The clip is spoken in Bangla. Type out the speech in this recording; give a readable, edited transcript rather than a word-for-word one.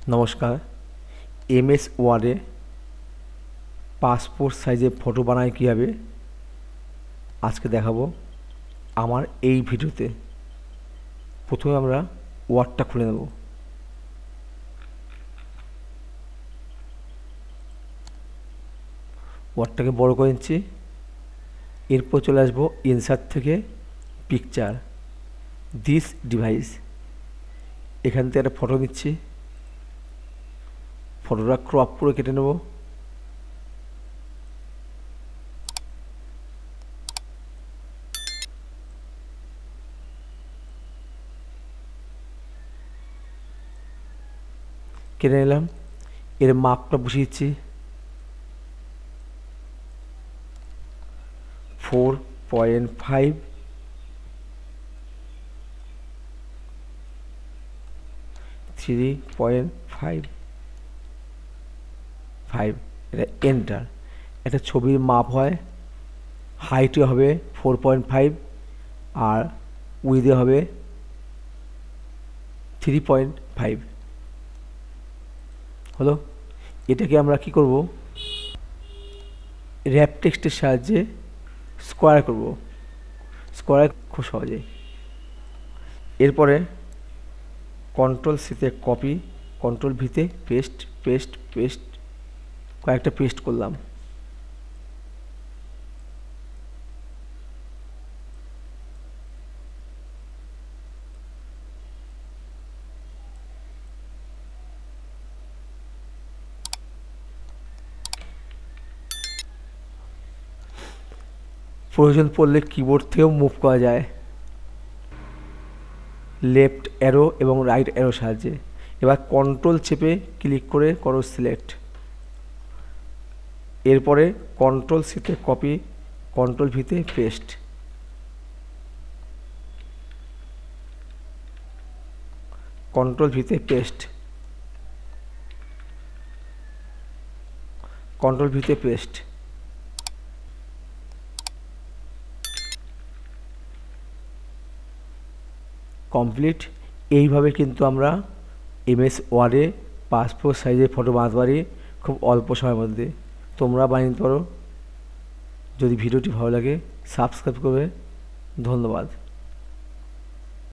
নমস্কার। এমএস ওয়ার্ডে পাসপোর্ট সাইজে ফটো বানায় কীভাবে আজকে দেখাবো আমার এই ভিডিওতে। প্রথমে আমরা ওয়ার্ডটা খুলে নেব। ওয়ার্ডটাকে বড় করে নিচ্ছি। এরপর চলে আসবো ইনসার্ট থেকে পিকচার, দিস ডিভাইস। এখান থেকে একটা ফটো নিচ্ছি। ফটোটা ক্রপ করে কেটে নেব। কেটে নিলাম। এর মাপটা বসিয়ে দিচ্ছি 4.5 3.5 এটা এন্টার। একটা ছবির মাপ হয়, হাইটে হবে 4.5 আর উইথে হবে 3.5। হলো। এটাকে আমরা কি করব, র্যাপ টেক্সটের সাহায্যে স্কোয়ার করব। স্কোয়ার খুব সহজেই। এরপরে কন্ট্রোল সিতে কপি, কন্ট্রোল ভিতে পেস্ট পেস্ট পেস্ট, কয়েকটা পেস্ট করলাম। প্রয়োজন পড়লে কিবোর্ড থেকেও মুভ করা যায় লেফট অ্যারো এবং রাইট অ্যারো সাহায্যে। এবার কন্ট্রোল চেপে ক্লিক করে করো সিলেক্ট। এরপরে কন্ট্রোল সিতে কপি, কন্ট্রোল ভিতে পেস্ট, কন্ট্রোল ভিতে পেস্ট, কন্ট্রোল ভিতে পেস্ট। কমপ্লিট। এইভাবে কিন্তু আমরা এমএস ওয়ার্ডে পাসপোর্ট সাইজের ফটো বানাতে পারি খুব অল্প সময়ের মধ্যে। তোমরা বানিয়ে নিতে পারো। যদি ভিডিওটি ভালো লাগে সাবস্ক্রাইব করবে। ধন্যবাদ।